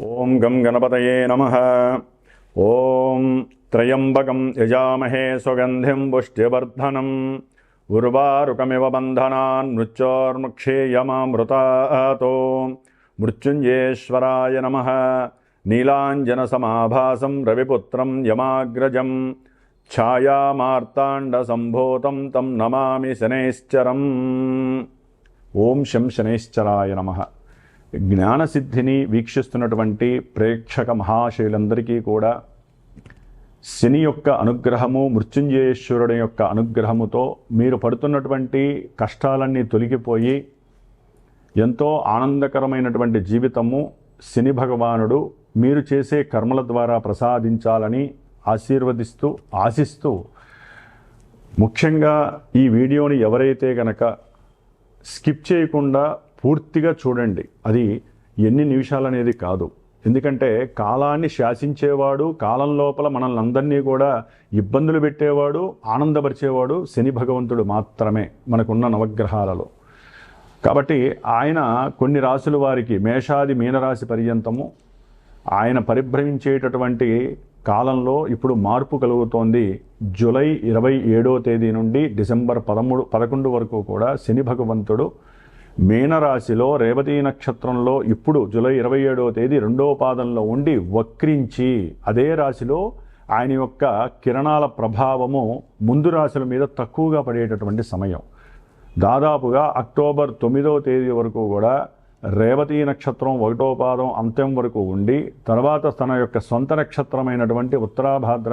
ఓం గం గణపతయే నమః. ఓం త్రయంబకం యజామహే సుగంధిం పుష్టివర్ధనం ఉర్వారుకమివ బంధనాన్ మృత్యోర్ముక్షేయమామృతాతో. మృత్యుంజయేశ్వరాయ నమః. నీలాంజనసమాభాసం రవిపుత్రం యమాగ్రజం ఛాయామార్తాండసంభూతం తం నమామి శనైశ్చరం. ఓం శం శనైశ్చరాయ నమః. జ్ఞానసిద్ధిని వీక్షిస్తున్నటువంటి ప్రేక్షక మహాశయులందరికీ కూడా శని యొక్క అనుగ్రహము, మృత్యుంజయేశ్వరుడి యొక్క అనుగ్రహముతో మీరు పడుతున్నటువంటి కష్టాలన్నీ తొలగిపోయి ఎంతో ఆనందకరమైనటువంటి జీవితము శని భగవానుడు మీరు చేసే కర్మల ద్వారా ప్రసాదించాలని ఆశీర్వదిస్తూ ఆశిస్తూ, ముఖ్యంగా ఈ వీడియోని ఎవరైతే గనక స్కిప్ చేయకుండా పూర్తిగా చూడండి. అది ఎన్ని నిమిషాలు అనేది కాదు, ఎందుకంటే కాలాన్ని శాసించేవాడు, కాలం లోపల మనల్ని అందరినీ కూడా ఇబ్బందులు పెట్టేవాడు, ఆనందపరిచేవాడు శని భగవంతుడు మాత్రమే మనకున్న నవగ్రహాలలో. కాబట్టి ఆయన కొన్ని రాశుల వారికి మేషాది మీనరాశి పర్యంతము ఆయన పరిభ్రమించేటటువంటి కాలంలో ఇప్పుడు మార్పు కలుగుతోంది. జూలై 27వ తేదీ నుండి డిసెంబర్ 11 వరకు కూడా శని భగవంతుడు మీనరాశిలో రేవతి నక్షత్రంలో ఇప్పుడు జూలై 27వ తేదీ 2వ పాదంలో ఉండి వక్రించి అదే రాశిలో ఆయన యొక్క కిరణాల ప్రభావము ముందు రాశుల మీద తక్కువగా పడేటటువంటి సమయం. దాదాపుగా అక్టోబర్ 9వ తేదీ వరకు కూడా రేవతి నక్షత్రం 1వ పాదం అంత్యం వరకు ఉండి, తర్వాత తన యొక్క సొంత నక్షత్రమైనటువంటి ఉత్తరాభాద్ర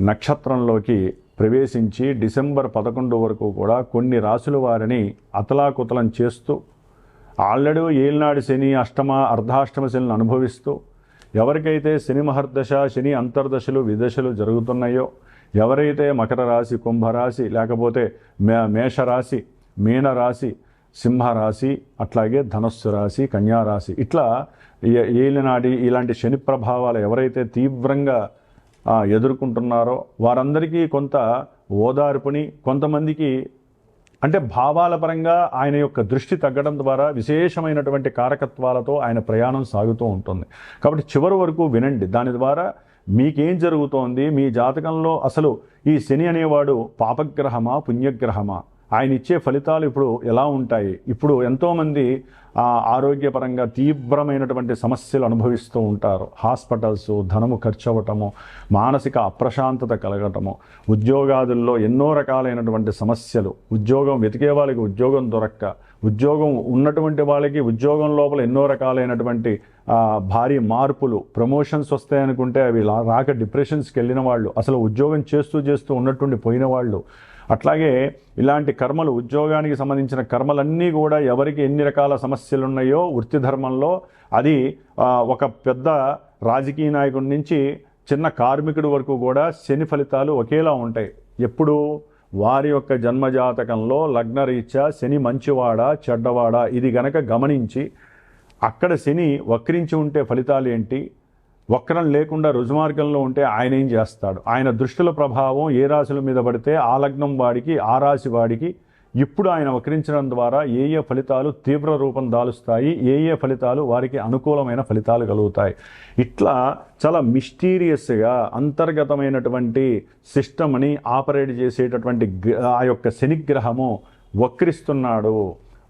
నక్షత్రంలోకి ప్రవేశించి డిసెంబర్ 11 వరకు కూడా కొన్ని రాశుల వారిని అతలాకుతలం చేస్తూ, ఆల్రెడీ ఏలినాడు శని, అష్టమ అర్ధాష్టమ శనిని అనుభవిస్తూ, ఎవరికైతే శని మహర్దశ, శని అంతర్దశలు విదశలు జరుగుతున్నాయో, ఎవరైతే మకర రాశి, కుంభరాశి, లేకపోతే మేషరాశి, మీనరాశి, సింహరాశి, అట్లాగే ధనస్సు రాశి, కన్యారాశి, ఇట్లా ఏలినాడి ఇలాంటి శని ప్రభావాలు ఎవరైతే తీవ్రంగా ఎదుర్కొంటున్నారో వారందరికీ కొంత ఓదార్పుని, కొంతమందికి అంటే భావాల పరంగా ఆయన యొక్క దృష్టి తగ్గడం ద్వారా విశేషమైనటువంటి కారకత్వాలతో ఆయన ప్రయాణం సాగుతూ ఉంటుంది. కాబట్టి చివరి వరకు వినండి. దాని ద్వారా మీకేం జరుగుతోంది, మీ జాతకంలో అసలు ఈ శని అనేవాడు పాపగ్రహమా పుణ్యగ్రహమా, ఆయన ఇచ్చే ఫలితాలు ఇప్పుడు ఎలా ఉంటాయి. ఇప్పుడు ఎంతోమంది ఆరోగ్యపరంగా తీవ్రమైనటువంటి సమస్యలు అనుభవిస్తూ ఉంటారు. హాస్పిటల్స్, ధనము ఖర్చు అవ్వటము, మానసిక అప్రశాంతత కలగటము, ఉద్యోగాదుల్లో ఎన్నో రకాలైనటువంటి సమస్యలు, ఉద్యోగం వెతికే వాళ్ళకి ఉద్యోగం దొరక్క, ఉద్యోగం ఉన్నటువంటి వాళ్ళకి ఉద్యోగం లోపల ఎన్నో రకాలైనటువంటి భారీ మార్పులు, ప్రమోషన్స్ వస్తాయనుకుంటే అవి రాక డిప్రెషన్స్కి వెళ్ళిన వాళ్ళు, అసలు ఉద్యోగం చేస్తూ ఉన్నట్టుండి పోయిన వాళ్ళు, అట్లాగే ఇలాంటి కర్మలు, ఉద్యోగానికి సంబంధించిన కర్మలన్నీ కూడా ఎవరికి ఎన్ని రకాల సమస్యలు ఉన్నాయో వృత్తి ధర్మంలో, అది ఒక పెద్ద రాజకీయ నాయకుడి నుంచి చిన్న కార్మికుడి వరకు కూడా శని ఫలితాలు ఒకేలా ఉంటాయి. ఎప్పుడు వారి యొక్క జన్మజాతకంలో లగ్నరీత్యా శని మంచివాడా చెడ్డవాడా ఇది గనక గమనించి, అక్కడ శని వక్రించి ఉంటే ఫలితాలు ఏంటి, వక్రం లేకుండా రుజుమార్గంలో ఉంటే ఆయన ఏం చేస్తాడు, ఆయన దృష్టిల ప్రభావం ఏ రాశుల మీద పడితే ఆ లగ్నం వాడికి, ఆ రాశి వాడికి ఇప్పుడు ఆయన వక్రించడం ద్వారా ఏ ఫలితాలు తీవ్ర రూపం దాలుస్తాయి, ఏ ఫలితాలు వారికి అనుకూలమైన ఫలితాలు కలుగుతాయి. ఇట్లా చాలా మిస్టీరియస్గా అంతర్గతమైనటువంటి సిస్టమ్ని ఆపరేట్ చేసేటటువంటి ఆ యొక్క శనిగ్రహము వక్రిస్తున్నాడు.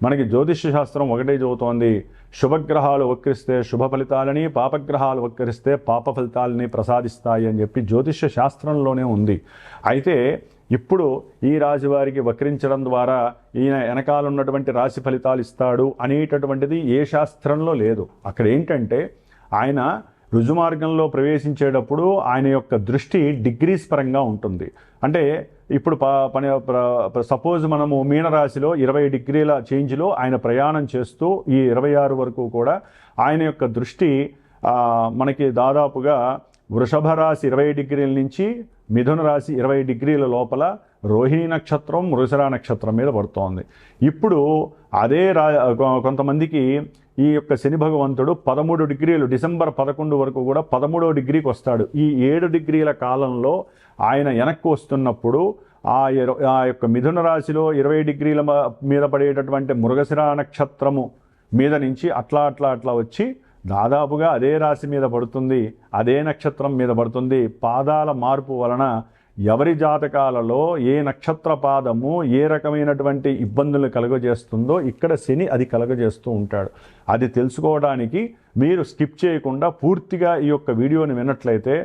మనకి జ్యోతిష్య శాస్త్రం ఒకటే చెబుతోంది, శుభగ్రహాలు వక్రిస్తే శుభ ఫలితాలని, పాపగ్రహాలు వక్రిస్తే పాప ఫలితాలని ప్రసాదిస్తాయి అని చెప్పి జ్యోతిష్య శాస్త్రంలోనే ఉంది. అయితే ఇప్పుడు ఈ రాశి వారికి వక్రించడం ద్వారా ఈయన వెనకాల ఉన్నటువంటి రాశి ఫలితాలు ఇస్తాడు అనేటటువంటిది ఏ శాస్త్రంలో లేదు. అక్కడ ఏంటంటే ఆయన రుజుమార్గంలో ప్రవేశించేటప్పుడు ఆయన యొక్క దృష్టి డిగ్రీస్ పరంగా ఉంటుంది. అంటే ఇప్పుడు సపోజ్ మనము మీనరాశిలో 20 డిగ్రీల చేంజ్లో ఆయన ప్రయాణం చేస్తూ ఈ 26 వరకు కూడా ఆయన యొక్క దృష్టి మనకి దాదాపుగా వృషభ రాశి 20 డిగ్రీల నుంచి మిథున రాశి 20 డిగ్రీల లోపల రోహిణి నక్షత్రం, మృగశిర నక్షత్రం మీద పడుతోంది. ఇప్పుడు అదే కొంతమందికి ఈ యొక్క శని భగవంతుడు 13 డిగ్రీలు డిసెంబర్ 11 వరకు కూడా 13వ డిగ్రీకి వస్తాడు. ఈ 7 డిగ్రీల కాలంలో ఆయన వెనక్కి వస్తున్నప్పుడు ఆ యొక్క మిథున రాశిలో 20 డిగ్రీల మీద పడేటటువంటి మృగశిర నక్షత్రము మీద నుంచి అట్లా వచ్చి దాదాపుగా అదే రాశి మీద పడుతుంది, అదే నక్షత్రం మీద పడుతుంది. పాదాల మార్పు వలన ఎవరి జాతకాలలో ఏ నక్షత్ర పాదము ఏ రకమైనటువంటి ఇబ్బందులు కలుగజేస్తుందో ఇక్కడ శని అది కలుగజేస్తూ ఉంటాడు. అది తెలుసుకోవడానికి మీరు స్కిప్ చేయకుండా పూర్తిగా ఈ యొక్క వీడియోని విన్నట్లయితే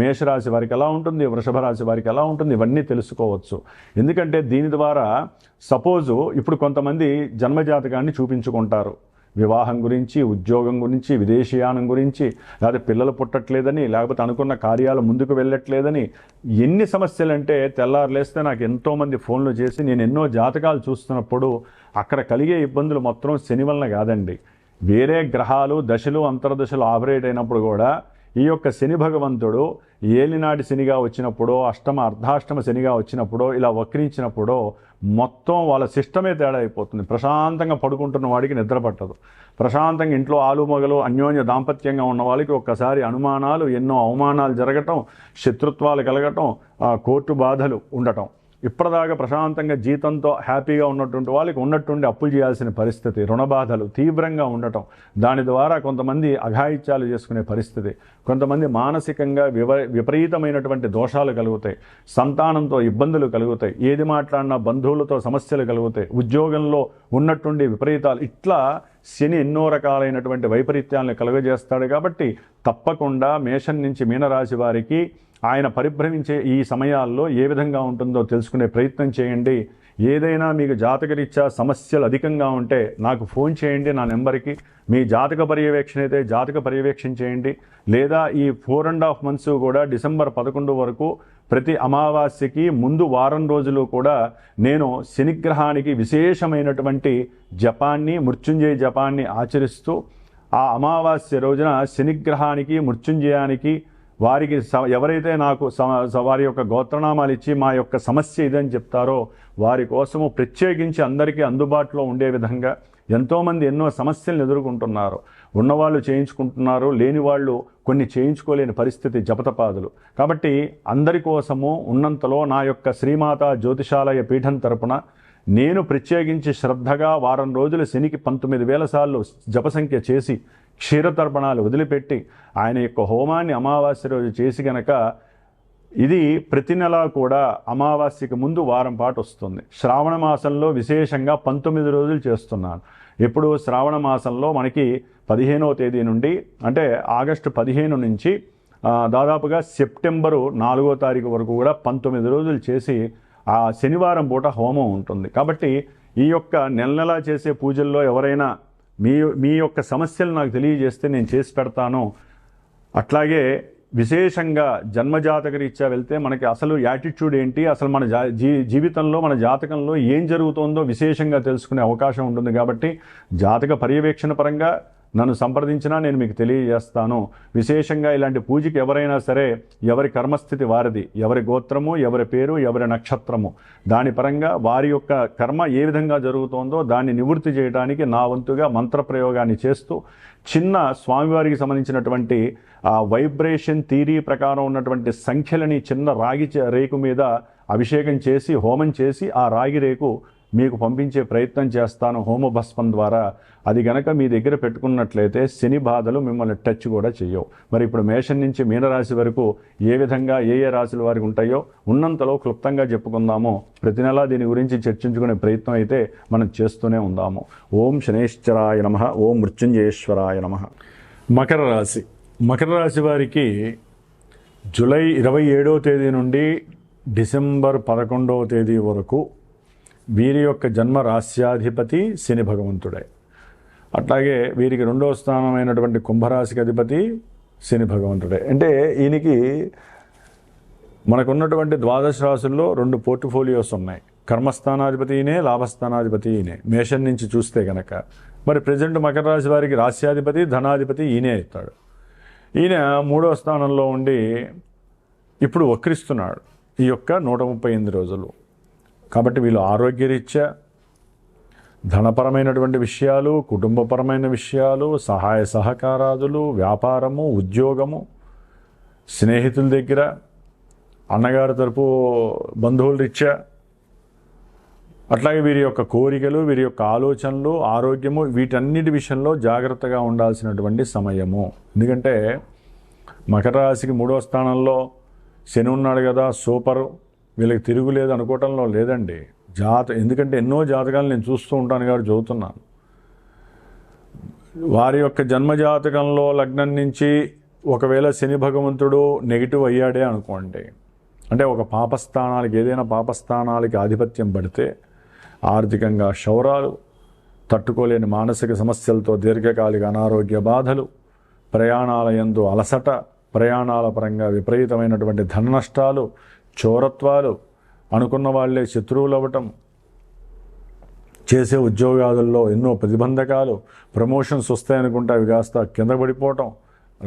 మేషరాశి వారికి ఎలా ఉంటుంది, వృషభ రాశి వారికి ఎలా ఉంటుంది, ఇవన్నీ తెలుసుకోవచ్చు. ఎందుకంటే దీని ద్వారా సపోజు ఇప్పుడు కొంతమంది జన్మజాతకాన్ని చూపించుకుంటారు, వివాహం గురించి, ఉద్యోగం గురించి, విదేశీయానం గురించి, లేకపోతే పిల్లలు పుట్టట్లేదని, లేకపోతే అనుకున్న కార్యాలు ముందుకు వెళ్ళట్లేదని, ఎన్ని సమస్యలంటే తెల్లారు లేస్తే నాకు ఎంతోమంది ఫోన్లు చేసి నేను ఎన్నో జాతకాలు చూస్తున్నప్పుడు అక్కడ కలిగే ఇబ్బందులు మొత్తం శని వలన కాదండి, వేరే గ్రహాలు దశలు అంతర్దశలు ఆపరేట్ అయినప్పుడు కూడా ఈ యొక్క శని భగవంతుడు ఏలినాటి శనిగా వచ్చినప్పుడు, అర్ధాష్టమ శనిగా వచ్చినప్పుడు, ఇలా వక్రించినప్పుడు మొత్తం వాళ్ళ సిస్టమే తేడా అయిపోతుంది. ప్రశాంతంగా పడుకుంటున్న వాడికి నిద్ర పట్టదు. ప్రశాంతంగా ఇంట్లో ఆలుమగలు అన్యోన్య దాంపత్యంగా ఉన్న వాళ్ళకి ఒక్కసారి అనుమానాలు, ఎన్నో అవమానాలు జరగటం, శత్రుత్వాలు కలగటం, కోర్టు బాధలు ఉండటం. ఇప్పటిదాకా ప్రశాంతంగా జీతంతో హ్యాపీగా ఉన్నటువంటి వాళ్ళకి ఉన్నట్టుండి అప్పులు చేయాల్సిన పరిస్థితి, రుణబాధలు తీవ్రంగా ఉండటం, దాని ద్వారా కొంతమంది అఘాయిత్యాలు చేసుకునే పరిస్థితి, కొంతమంది మానసికంగా విపరీతమైనటువంటి దోషాలు కలుగుతాయి, సంతానంతో ఇబ్బందులు కలుగుతాయి, ఏది మాట్లాడినా బంధువులతో సమస్యలు కలుగుతాయి, ఉద్యోగంలో ఉన్నట్టుండి విపరీతాలు. ఇట్లా శని ఎన్నో రకాలైనటువంటి వైపరీత్యాలను కలుగజేస్తాడు. కాబట్టి తప్పకుండా మేషం నుంచి మీనరాశి వారికి ఆయన పరిభ్రమించే ఈ సమయాల్లో ఏ విధంగా ఉంటుందో తెలుసుకునే ప్రయత్నం చేయండి. ఏదైనా మీకు జాతకరీత్యా సమస్యలు అధికంగా ఉంటే నాకు ఫోన్ చేయండి నా నెంబర్కి. మీ జాతక పర్యవేక్షణ అయితే జాతక పర్యవేక్షణ చేయండి. లేదా ఈ 4.5 months కూడా డిసెంబర్ 11 వరకు ప్రతి అమావాస్యకి ముందు వారం రోజులు కూడా నేను శనిగ్రహానికి విశేషమైనటువంటి జపాన్ని, మృత్యుంజయ జపాన్ని ఆచరిస్తూ ఆ అమావాస్య రోజున శనిగ్రహానికి, మృత్యుంజయానికి వారికి ఎవరైతే నాకు వారి యొక్క గోత్రనామాలు ఇచ్చి మా యొక్క సమస్య ఇదని చెప్తారో వారి కోసము ప్రత్యేకించి అందరికీ అందుబాటులో ఉండే విధంగా ఎంతోమంది ఎన్నో సమస్యలను ఎదుర్కొంటున్నారు. ఉన్నవాళ్ళు చేయించుకుంటున్నారు, లేని వాళ్ళు కొన్ని చేయించుకోలేని పరిస్థితి, జపతపాదులు. కాబట్టి అందరి కోసము ఉన్నంతలో నా యొక్క శ్రీమాత జ్యోతిషాలయ పీఠం తరపున నేను ప్రత్యేకించి శ్రద్ధగా వారం రోజులు శనికి 19,000 సార్లు జపసంఖ్య చేసి క్షీరతర్పణాలు వదిలిపెట్టి ఆయన యొక్క హోమాన్ని అమావాస్య రోజు చేసి గనక ఇది ప్రతి నెల కూడా అమావాస్యకి ముందు వారం పాటు వస్తుంది. శ్రావణ మాసంలో విశేషంగా 19 రోజులు చేస్తున్నాను. ఇప్పుడు శ్రావణ మాసంలో మనకి 15వ తేదీ నుండి, అంటే ఆగస్టు 15 నుంచి దాదాపుగా సెప్టెంబరు 4వ తారీఖు వరకు కూడా 19 రోజులు చేసి ఆ శనివారం పూట హోమం ఉంటుంది. కాబట్టి ఈ యొక్క నెల చేసే పూజల్లో ఎవరైనా మీ యొక్క సమస్యలు నాకు తెలియజేస్తే నేను చేసి పెడతాను. అట్లాగే విశేషంగా జన్మజాతక రీత్యా వెళ్తే మనకి అసలు యాటిట్యూడ్ ఏంటి, అసలు మన జీవితంలో మన జాతకంలో ఏం జరుగుతుందో విశేషంగా తెలుసుకునే అవకాశం ఉంటుంది. కాబట్టి జాతక పర్యవేక్షణ పరంగా నన్ను సంప్రదించినా నేను మీకు తెలియజేస్తాను. విశేషంగా ఇలాంటి పూజకి ఎవరైనా సరే ఎవరి కర్మస్థితి వారిది, ఎవరి గోత్రము, ఎవరి పేరు, ఎవరి నక్షత్రము, దాని పరంగా వారి యొక్క కర్మ ఏ విధంగా జరుగుతోందో దాన్ని నివృత్తి చేయడానికి నా వంతుగా మంత్రప్రయోగాన్ని చేస్తూ చిన్న స్వామివారికి సంబంధించినటువంటి ఆ వైబ్రేషన్ థియరీ ప్రకారం ఉన్నటువంటి సంఖ్యలని చిన్న రాగి రేకు మీద అభిషేకం చేసి హోమం చేసి ఆ రాగి రేకు మీకు పంపించే ప్రయత్నం చేస్తాను హోమభస్మం ద్వారా. అది గనక మీ దగ్గర పెట్టుకున్నట్లయితే శని బాధలు మిమ్మల్ని టచ్ కూడా చేయవు. మరి ఇప్పుడు మేషం నుంచి మీనరాశి వరకు ఏ విధంగా ఏ రాశుల వారికి ఉంటాయో ఉన్నంతలో క్లుప్తంగా చెప్పుకుందాము. ప్రతి నెలా దీని గురించి చర్చించుకునే ప్రయత్నం అయితే మనం చేస్తూనే ఉందాము. ఓం శనేశ్వరాయ నమః, ఓం మృత్యుంజయేశ్వరాయ నమః. మకర రాశి. మకర రాశి వారికి జూలై 27వ తేదీ నుండి డిసెంబర్ 11వ తేదీ వరకు వీరి యొక్క జన్మ రాశ్యాధిపతి శని భగవంతుడే. అట్లాగే వీరికి 2వ స్థానమైనటువంటి కుంభరాశికి అధిపతి శని భగవంతుడే. అంటే ఈయనకి మనకున్నటువంటి 12 రాశుల్లో 2 పోర్ట్ఫోలియోస్ ఉన్నాయి. కర్మస్థానాధిపతి ఈయనే, లాభస్థానాధిపతి ఈయనే మేషం నుంచి చూస్తే కనుక. మరి ప్రజెంట్ మకర రాశి వారికి రాశ్యాధిపతి ధనాధిపతి ఈయనే అవుతాడు. ఈయన 3వ స్థానంలో ఉండి ఇప్పుడు వక్రిస్తున్నాడు ఈ యొక్క 138 రోజులు. కాబట్టి వీళ్ళు ఆరోగ్యరీత్యా, ధనపరమైనటువంటి విషయాలు, కుటుంబపరమైన విషయాలు, సహాయ సహకారాదులు, వ్యాపారము, ఉద్యోగము, స్నేహితుల దగ్గర, అన్నగారి తరపు బంధువుల రీత్యా, అట్లాగే వీరి యొక్క కోరికలు, వీరి యొక్క ఆలోచనలు, ఆరోగ్యము, వీటన్నిటి విషయంలో జాగ్రత్తగా ఉండాల్సినటువంటి సమయము. ఎందుకంటే మకర రాశికి 3వ స్థానంలో శని ఉన్నాడు కదా, సూపరు, వీళ్ళకి తిరుగులేదు అనుకోవటంలో లేదండి. ఎందుకంటే ఎన్నో జాతకాలు నేను చూస్తూ ఉంటాను కాబట్టి చదువుతున్నాను. వారి యొక్క జన్మజాతకంలో లగ్నం నుంచి ఒకవేళ శని భగవంతుడు నెగిటివ్ అయ్యాడే అనుకోండి, అంటే ఒక పాపస్థానాలకి, ఏదైనా పాపస్థానాలకి ఆధిపత్యం పడితే ఆర్థికంగా క్షౌరాలు, తట్టుకోలేని మానసిక సమస్యలతో దీర్ఘకాలిక అనారోగ్య బాధలు, ప్రయాణాల యందు అలసట, ప్రయాణాల పరంగా విపరీతమైనటువంటి ధన నష్టాలు, చోరత్వాలు, అనుకున్న వాళ్లే శత్రువులు అవ్వటం, చేసే ఉద్యోగాదుల్లో ఎన్నో ప్రతిబంధకాలు, ప్రమోషన్స్ వస్తాయనుకుంటే అవి కాస్త కింద పడిపోవటం,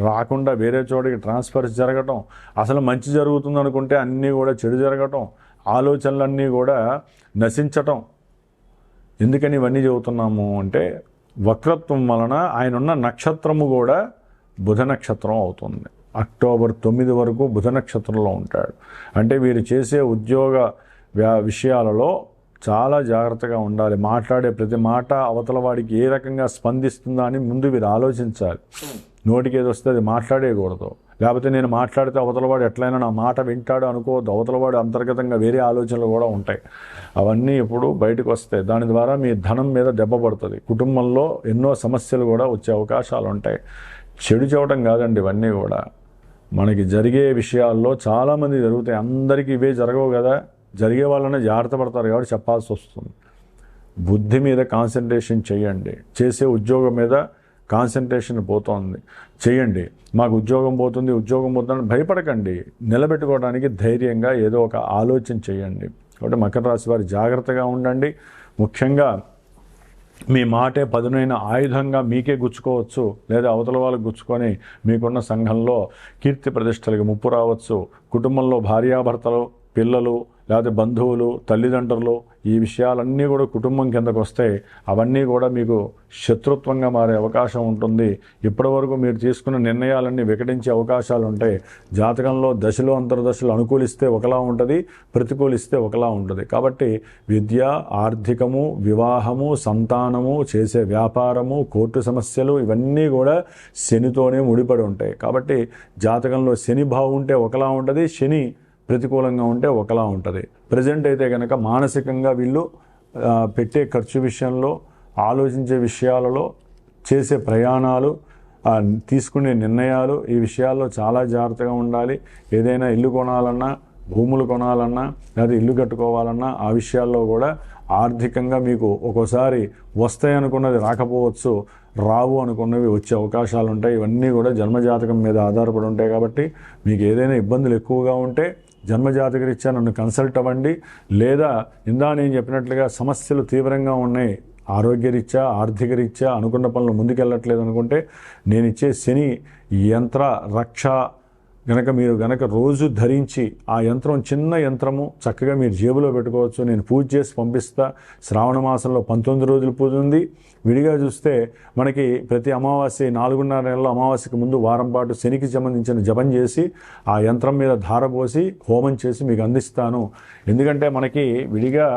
రాకుండా వేరే చోటికి ట్రాన్స్ఫర్స్ జరగటం, అసలు మంచి జరుగుతుంది అనుకుంటే అన్నీ కూడా చెడు జరగటం, ఆలోచనలన్నీ కూడా నశించటం. ఎందుకని ఇవన్నీ చెబుతున్నాము అంటే వక్రత్వం వలన ఆయన ఉన్న నక్షత్రము కూడా బుధ నక్షత్రం అవుతుంది. అక్టోబర్ 9 వరకు బుధ నక్షత్రంలో ఉంటాడు. అంటే వీరు చేసే ఉద్యోగ విషయాలలో చాలా జాగ్రత్తగా ఉండాలి. మాట్లాడే ప్రతి మాట అవతల వాడికి ఏ రకంగా స్పందిస్తుందా అని ముందు వీరు ఆలోచించాలి. నోటికి ఏది వస్తే అది మాట్లాడేయకూడదు. లేకపోతే నేను మాట్లాడితే అవతలవాడు ఎట్లయినా నా మాట వింటాడు అనుకోవద్దు. అవతలవాడు అంతర్గతంగా వేరే ఆలోచనలు కూడా ఉంటాయి. అవన్నీ ఇప్పుడు బయటకు వస్తాయి. దాని ద్వారా మీ ధనం మీద దెబ్బ పడుతుంది. కుటుంబంలో ఎన్నో సమస్యలు కూడా వచ్చే అవకాశాలు ఉంటాయి. చెడు చెప్పడం కాదండి, ఇవన్నీ కూడా మనకి జరిగే విషయాల్లో చాలామంది జరుగుతాయి. అందరికీ ఇవే జరగవు కదా, జరిగే వాళ్ళనే జాగ్రత్త పడతారు కాబట్టి చెప్పాల్సి వస్తుంది. బుద్ధి మీద కాన్సన్ట్రేషన్ చేయండి. చేసే ఉద్యోగం మీద కాన్సన్ట్రేషన్ పోతుంది, చేయండి. మాకు ఉద్యోగం పోతుంది భయపడకండి. నిలబెట్టుకోవడానికి ధైర్యంగా ఏదో ఒక ఆలోచన చేయండి. కాబట్టి మకర రాశి వారు జాగ్రత్తగా ఉండండి. ముఖ్యంగా మీ మాటే పదునైన ఆయుధంగా మీకే గుచ్చుకోవచ్చు, లేదా అవతల వాళ్ళకు గుచ్చుకొని మీకున్న సంఘంలో కీర్తి ప్రతిష్టలకు ముప్పు రావచ్చు. కుటుంబంలో భార్యాభర్తలు, పిల్లలు, లేకపోతే బంధువులు, తల్లిదండ్రులు, ఈ విషయాలన్నీ కూడా కుటుంబం కిందకు వస్తాయి. అవన్నీ కూడా మీకు శత్రుత్వంగా మారే అవకాశం ఉంటుంది. ఇప్పటివరకు మీరు తీసుకున్న నిర్ణయాలన్నీ వికటించే అవకాశాలు ఉంటాయి. జాతకంలో దశలు అంతర్దశలు అనుకూలిస్తే ఒకలా ఉంటుంది, ప్రతికూలిస్తే ఒకలా ఉంటుంది. కాబట్టి విద్య, ఆర్థికము, వివాహము, సంతానము, చేసే వ్యాపారము, కోర్టు సమస్యలు, ఇవన్నీ కూడా శనితోనే ముడిపడి ఉంటాయి. కాబట్టి జాతకంలో శని బాగుంటే ఒకలా ఉంటుంది, శని ప్రతికూలంగా ఉంటే ఒకలా ఉంటుంది. ప్రజెంట్ అయితే కనుక మానసికంగా వీళ్ళు పెట్టే ఖర్చు విషయంలో, ఆలోచించే విషయాలలో, చేసే ప్రయాణాలు, తీసుకునే నిర్ణయాలు, ఈ విషయాల్లో చాలా జాగ్రత్తగా ఉండాలి. ఏదైనా ఇల్లు కొనాలన్నా, భూములు కొనాలన్నా, లేదా ఇల్లు కట్టుకోవాలన్నా ఆ విషయాల్లో కూడా ఆర్థికంగా మీకు ఒక్కోసారి వస్తాయనుకున్నది రాకపోవచ్చు, రావు అనుకున్నవి వచ్చే అవకాశాలు ఉంటాయి. ఇవన్నీ కూడా జన్మజాతకం మీద ఆధారపడి ఉంటాయి. కాబట్టి మీకు ఏదైనా ఇబ్బందులు ఎక్కువగా ఉంటే జన్మజాతకరీత్యా నన్ను కన్సల్ట్ అవ్వండి. లేదా నేను చెప్పినట్లుగా సమస్యలు తీవ్రంగా ఉన్నాయి, ఆరోగ్యరీత్యా, ఆర్థిక రీత్యా, అనుకున్న పనులు ముందుకెళ్ళట్లేదు అనుకుంటే నేను ఇచ్చే శని యంత్ర రక్ష మీరు రోజు ధరించి, ఆ యంత్రం చిన్న యంత్రము చక్కగా మీరు జేబులో పెట్టుకోవచ్చు. నేను పూజ చేసి పంపిస్తా. శ్రావణ మాసంలో 19 రోజులు పూజ ఉంది. విడిగా చూస్తే మనకి ప్రతి అమావాస్య 4.5 నెలల అమావాస్యకి ముందు వారం పాటు శనికి సంబంధించిన జపం చేసి ఆ యంత్రం మీద ధార పోసి హోమం చేసి మీకు అందిస్తాను. ఎందుకంటే మనకి విడిగా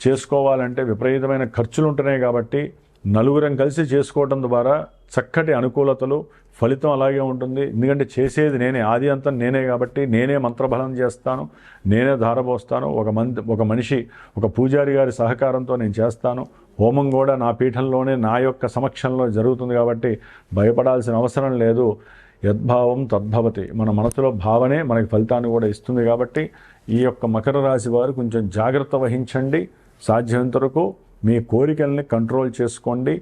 చేసుకోవాలంటే విపరీతమైన ఖర్చులు ఉంటున్నాయి. కాబట్టి నలుగురం కలిసి చేసుకోవడం ద్వారా చక్కటి అనుకూలతలు, ఫలితం అలాగే ఉంటుంది. ఎందుకంటే చేసేది నేనే, ఆది అంతం నేనే. కాబట్టి నేనే మంత్రబలం చేస్తాను, నేనే ధారపోస్తాను. ఒక మనిషి, ఒక పూజారి గారి సహకారంతో నేను చేస్తాను. హోమం కూడా నా పీఠంలోనే, నా యొక్క సమక్షంలో జరుగుతుంది. కాబట్టి భయపడాల్సిన అవసరం లేదు. యద్భావం తద్భవతి. మన మనసులో భావనే మనకి ఫలితాన్ని కూడా ఇస్తుంది. కాబట్టి ఈ యొక్క మకర రాశి వారు కొంచెం జాగ్రత్త వహించండి. సాధ్యమైనంత వరకు మీ కోరికల్ని కంట్రోల్ చేసుకోండి.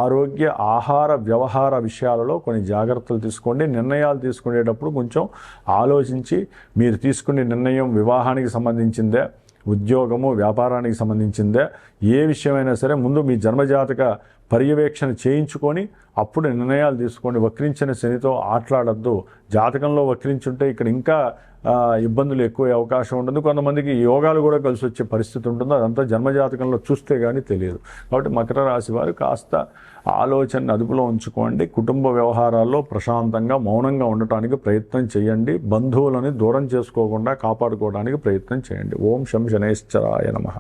ఆరోగ్య, ఆహార, వ్యవహార విషయాలలో కొన్ని జాగ్రత్తలు తీసుకోండి. నిర్ణయాలు తీసుకునేటప్పుడు కొంచెం ఆలోచించి మీరు తీసుకునే నిర్ణయం వివాహానికి సంబంధించిందే, ఉద్యోగము, వ్యాపారానికి సంబంధించిందే, ఏ విషయమైనా సరే ముందు మీ జన్మజాతక పర్యవేక్షణ చేయించుకొని అప్పుడు నిర్ణయాలు తీసుకోండి. వక్రించిన శనితో ఆటలాడద్దు. జాతకంలో వక్రించుంటే ఇక్కడ ఇంకా ఇబ్బందులు ఎక్కువ అవకాశం ఉంటుంది. కొంతమందికి యోగాలు కూడా కలిసి వచ్చే పరిస్థితి ఉంటుంది. అదంతా జన్మజాతకంలో చూస్తే కానీ తెలియదు. కాబట్టి మకర రాశి వారు కాస్త ఆలోచనని అదుపులో ఉంచుకోండి. కుటుంబ వ్యవహారాల్లో ప్రశాంతంగా, మౌనంగా ఉండటానికి ప్రయత్నం చేయండి. బంధువులని దూరం చేసుకోకుండా కాపాడుకోవడానికి ప్రయత్నం చేయండి. ఓం శం శనైశ్చరాయ నమః.